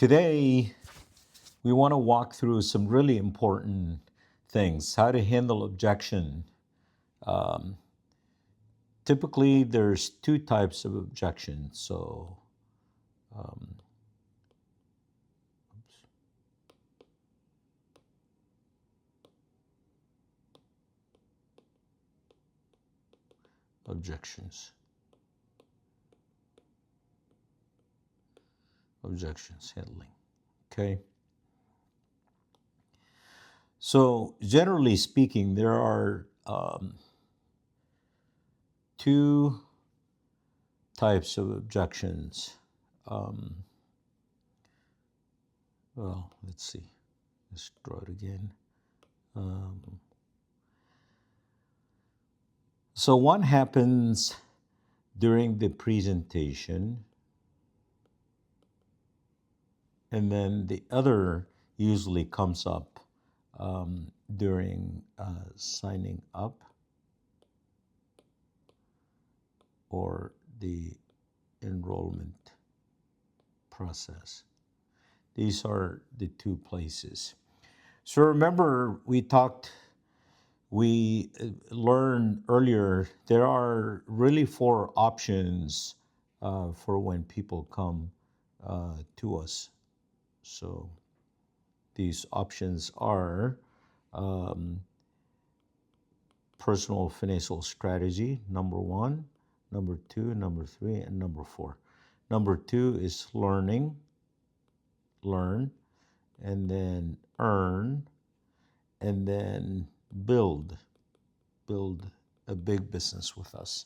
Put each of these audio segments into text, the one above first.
Today, we want to walk through some really important things, how to handle objection. Um, Typically, there's two types of objections. Um, objections, objections handling. Okay. So, generally speaking, there are two types of objections. Um, let's see. Let's draw it again. Um, so, one happens during the presentation, and then the other usually comes up during signing up or the enrollment process. These are the two places. So remember, we learned earlier, there are really four options for when people come to us. So these options are um, personal financial strategy, number one, number two, number three, and number four. Number two is learn, and then earn, and then build a big business with us.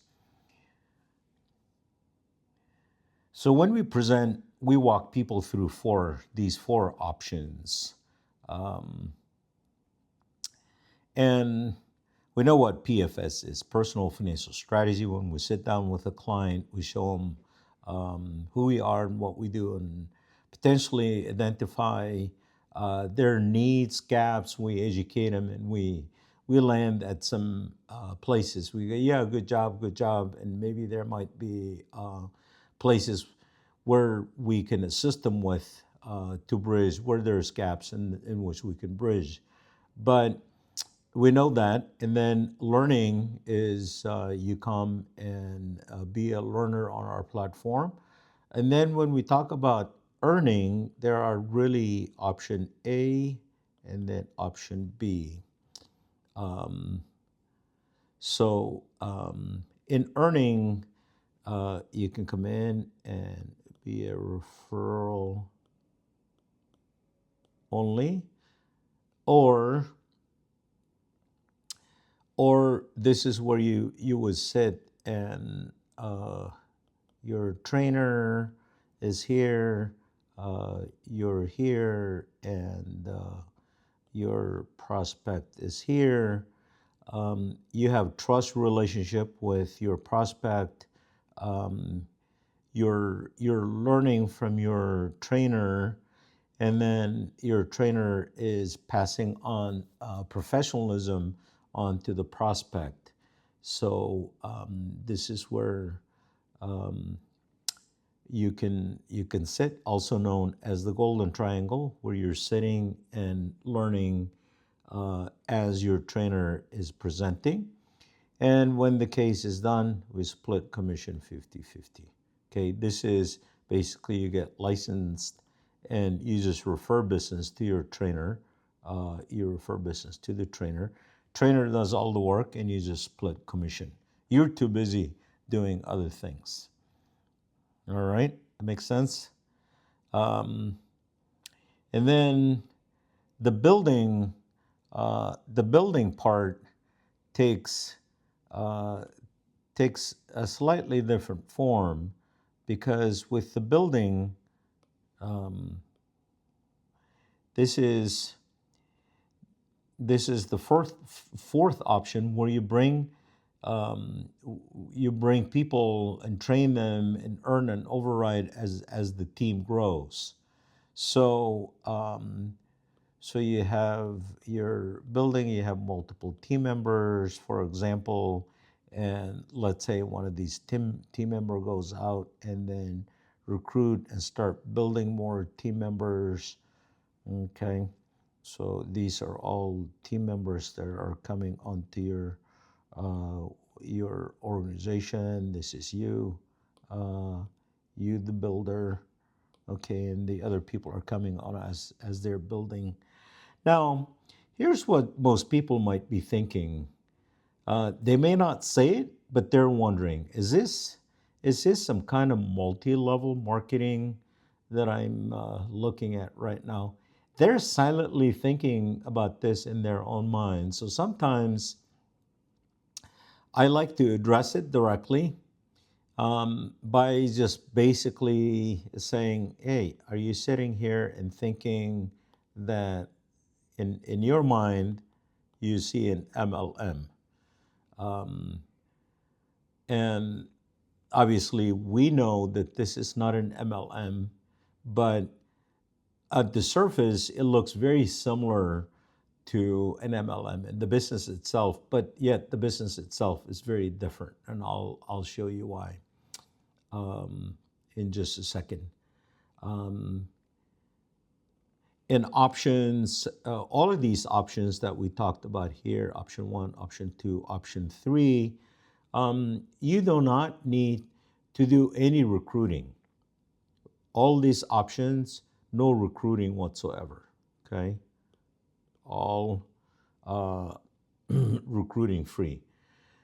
So when we present, we walk people through these four options. Um, and we know what PFS is, personal financial strategy. When we sit down with a client, we show them who we are and what we do, and potentially identify their needs, gaps. We educate them, and we land at some places. We go, yeah, good job, and maybe there might be places where we can assist them with to bridge where there's gaps in which we can bridge. But we know that. And then learning is you come and be a learner on our platform. And then when we talk about earning, there are really option A and then option B. Um, in earning, you can come in and be a referral only, or this is where you would sit and your trainer is here, you're here, and your prospect is here. You have trust relationship with your prospect. Um, you're learning from your trainer, and then your trainer is passing on professionalism onto the prospect. So this is where um, you can sit, also known as the golden triangle, where you're sitting and learning as your trainer is presenting. And when the case is done, we split commission 50-50. Okay, this is basically you get licensed and you just refer business to your trainer. You refer business to the trainer. Trainer does all the work and you just split commission. You're too busy doing other things. All right, that makes sense. Um, and then the building, the building part takes uh, takes a slightly different form, because with the building, um, this is the fourth option, where um, you bring people and train them and earn an override as the team grows. So so you have your building, you have multiple team members, for example, and let's say one of these team member goes out and then recruit and start building more team members. Okay, so these are all team members that are coming onto your organization. This is you, you the builder. Okay, and the other people are coming on as they're building. Now, here's what most people might be thinking. They may not say it, but they're wondering: is this some kind of multi-level marketing that I'm looking at right now? They're silently thinking about this in their own mind. So sometimes I like to address it directly by just basically saying, "Hey, are you sitting here and thinking that in your mind you see an MLM?" Um, and obviously, we know that this is not an MLM, but at the surface, it looks very similar to an MLM in the business itself, but yet the business itself is very different, and I'll show you why in just a second. Um, in options, all of these options that we talked about here, option 1, option 2, option 3, you do not need to do any recruiting. All these options, no recruiting whatsoever, okay? All recruiting free.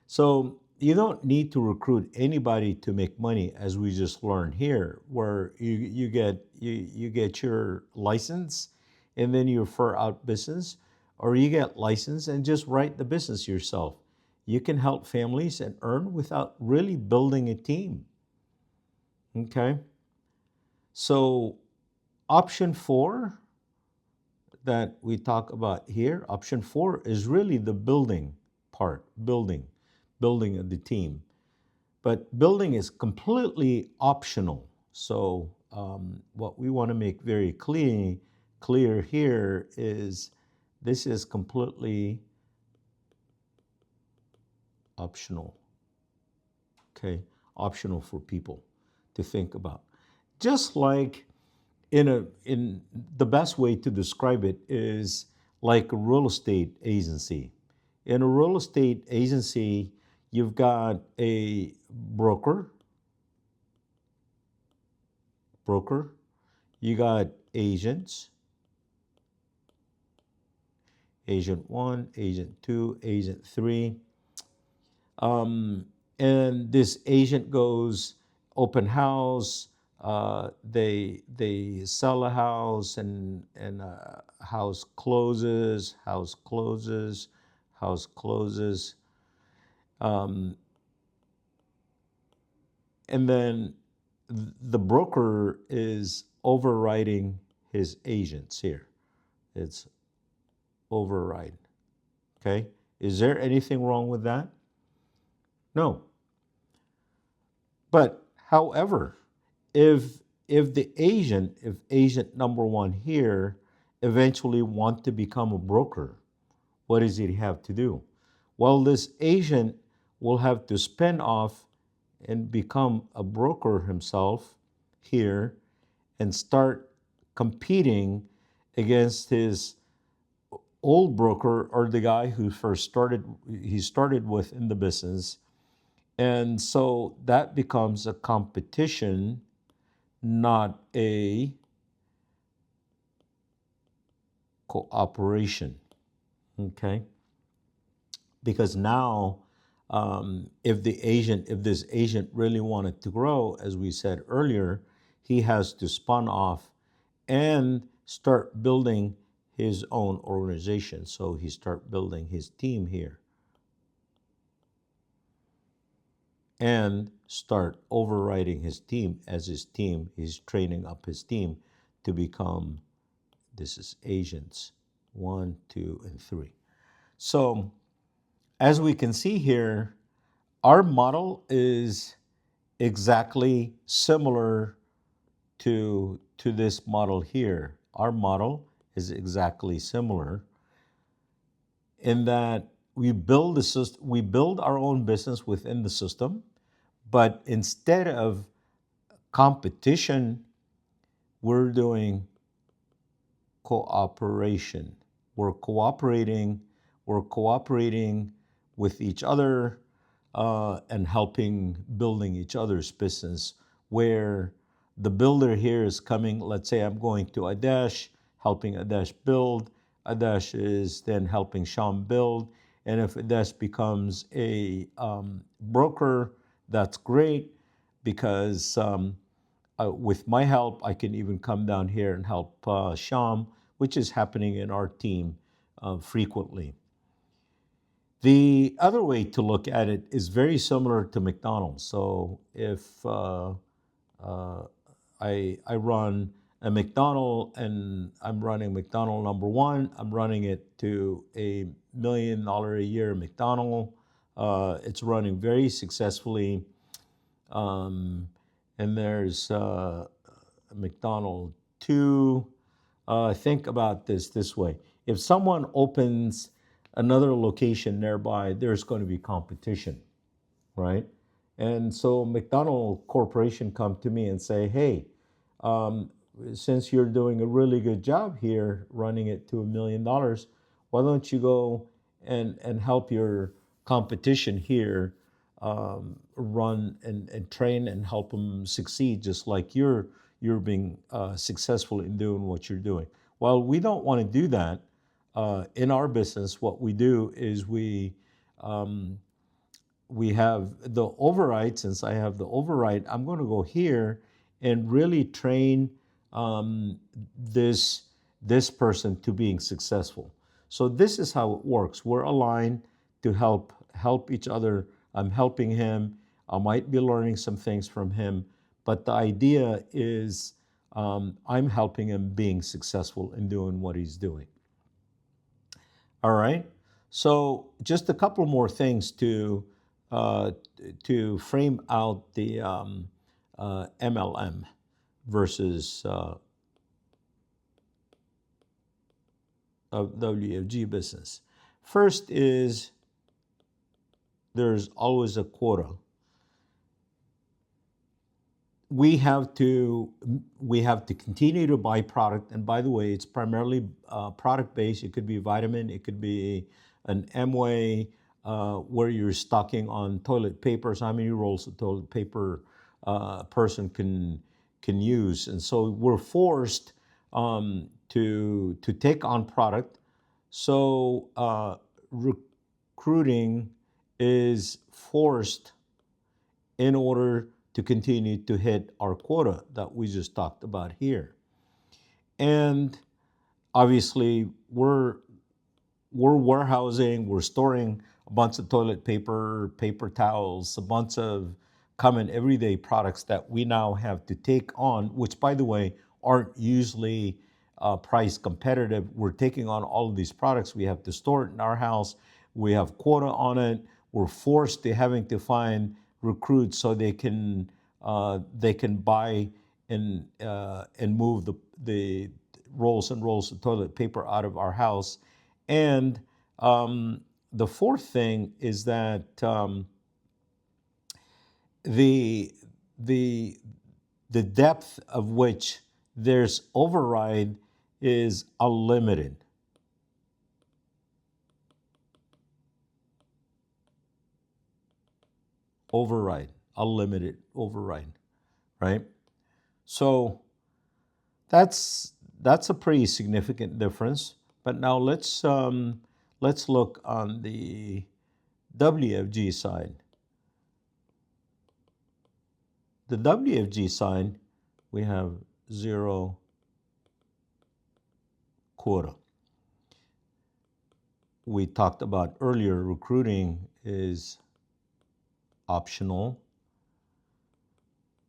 So you don't need to recruit anybody to make money, as we just learned here, where you get your license and then you refer out business, or you get license and just write the business yourself. You can help families and earn without really building a team. Okay? So option 4 that we talk about here, option 4 is really the building part, building of the team. But building is completely optional. So what we want to make very clear here is this is completely optional. Okay, optional for people to think about. Just like in the best way to describe it is like a real estate agency. In a real estate agency, you've got a broker, you got agents, agent 1, agent 2, agent 3. And this agent goes open house. They sell a house, and house closes, um, and then the broker is overriding his agents here. It's override. Okay, is there anything wrong with that? No. But however, if agent number 1 here eventually want to become a broker, what does he have to do? Well, this agent will have to spin off and become a broker himself here and start competing against his old broker, or the guy who started with in the business. And so that becomes a competition, not a cooperation. Okay? Because now, if this agent really wanted to grow, as we said earlier, he has to spun off and start building his own organization. So he start building his team here and start overriding his team. As his team, he's training up his team to become, this is agents 1, 2, and 3. So as we can see here, our model is exactly similar to this model here. Our model is exactly similar in that we build our own business within the system, but instead of Competition, we're doing cooperation. We're cooperating. We're cooperating with each other and helping building each other's business. Where the builder here is coming, let's say I'm going to Adesh, helping Adesh build. Adesh is then helping Sham build. And if Adesh becomes a broker, that's great because with my help, I can even come down here and help Sham, which is happening in our team frequently. The other way to look at it is very similar to McDonald's. So if I run a McDonald and I'm running McDonald number one, I'm running it to $1 million a year McDonald. It's running very successfully. And there's McDonald 2. Think about this way. If someone opens another location nearby, there's going to be competition, right? And so McDonald Corporation come to me and say, hey, since you're doing a really good job here running it to $1 million, why don't you go and help your competition here run and train and help them succeed just like you're being successful in doing what you're doing. Well, we don't want to do that. In our business, what we do is we have the override. Since I have the override, I'm going to go here and really train this person to being successful. So this is how it works. We're aligned to help each other. I'm helping him. I might be learning some things from him, but the idea is I'm helping him being successful in doing what he's doing. All right. So just a couple more things to frame out the MLM versus WFG business. First is there's always a quota. We have to continue to buy product, and by the way, it's primarily product based. It could be vitamin, it could be an Amway where you're stocking on toilet paper. So how many rolls of toilet paper a person can use, and so we're forced to take on product. So recruiting is forced in order to continue to hit our quota that we just talked about here. And obviously, we're warehousing, we're storing a bunch of toilet paper, paper towels, a bunch of common everyday products that we now have to take on, which, by the way, aren't usually price competitive. We're taking on all of these products. We have to store it in our house. We have quota on it. We're forced to having to find recruits so they can buy and move the rolls and rolls of toilet paper out of our house. And the fourth thing is that the depth of which there's override is unlimited. Unlimited override, right? So that's a pretty significant difference. But now let's look on the WFG side. The WFG side, we have 0 quota. We talked about earlier, recruiting is optional.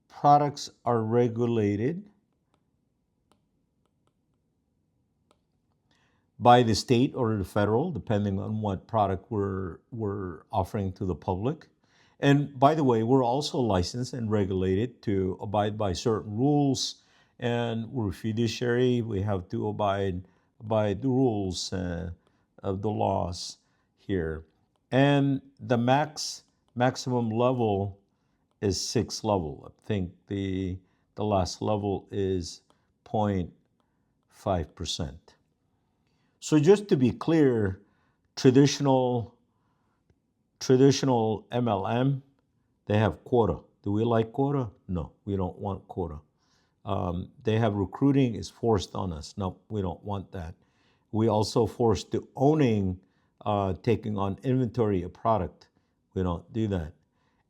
Products are regulated by the state or the federal, depending on what product we're offering to the public. And by the way, we're also licensed and regulated to abide by certain rules, and we're fiduciary. We have to abide by the rules of the laws here. And the maximum level is 6 level. I think the the last level is 0.5%. So just to be clear, traditional MLM, they have quota. Do we like quota? No, we don't want quota. They have recruiting is forced on us. No, we don't want that. We also forced to owning, taking on inventory of product. We don't do that.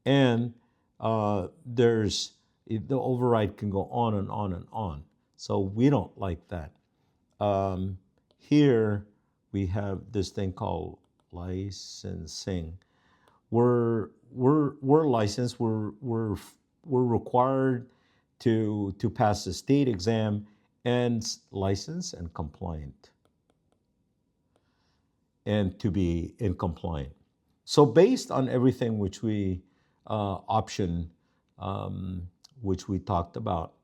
And there's the override can go on and on and on. So we don't like that. Here we have this thing called licensing. We're licensed. We're required to pass the state exam and licensed and compliant, and to be in compliant. So based on everything which we option, which we talked about,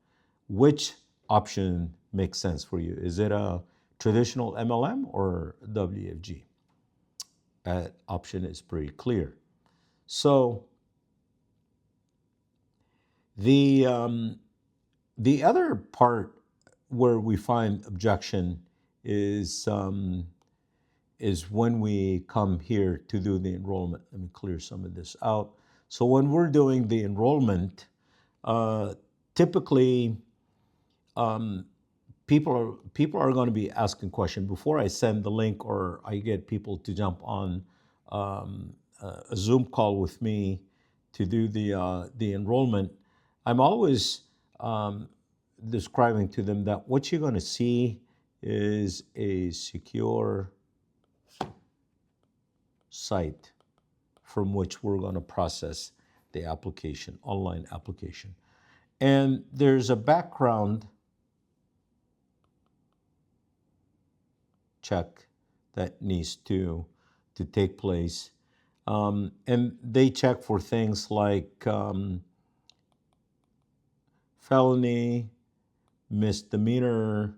which option makes sense for you? Is it a traditional MLM or WFG? That option is pretty clear. So the other part where we find objection is when we come here to do the enrollment. Let me clear some of this out. So when we're doing the enrollment, typically people are going to be asking questions before I send the link or I get people to jump on a Zoom call with me to do the enrollment. I'm always describing to them that what you're going to see is a secure site from which we're going to process the application, online application. And there's a background check that needs to take place. And they check for things like felony, misdemeanor,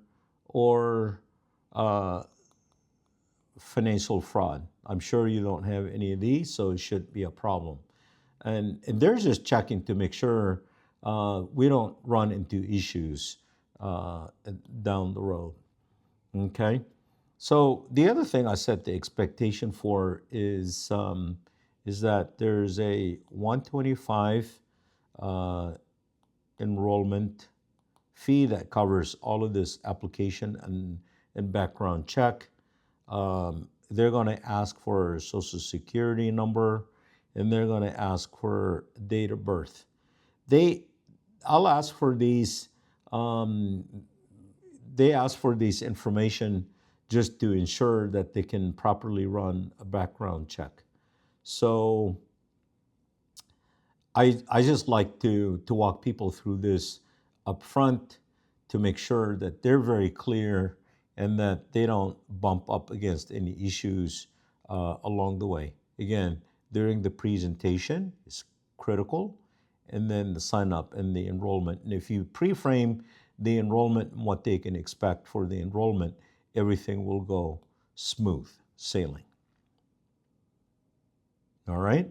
or financial fraud. I'm sure you don't have any of these, so it shouldn't be a problem. And they're just checking to make sure we don't run into issues down the road. Okay? So the other thing I set the expectation for is that there's a $125 enrollment fee that covers all of this application and background check. They're going to ask for a social security number, and they're going to ask for date of birth. I'll ask for these. They ask for this information just to ensure that they can properly run a background check. So I just like to walk people through this up front to make sure that they're very clear and that they don't bump up against any issues along the way. Again, during the presentation is critical, and then the sign up and the enrollment. And if you pre-frame the enrollment and what they can expect for the enrollment, everything will go smooth sailing. All right?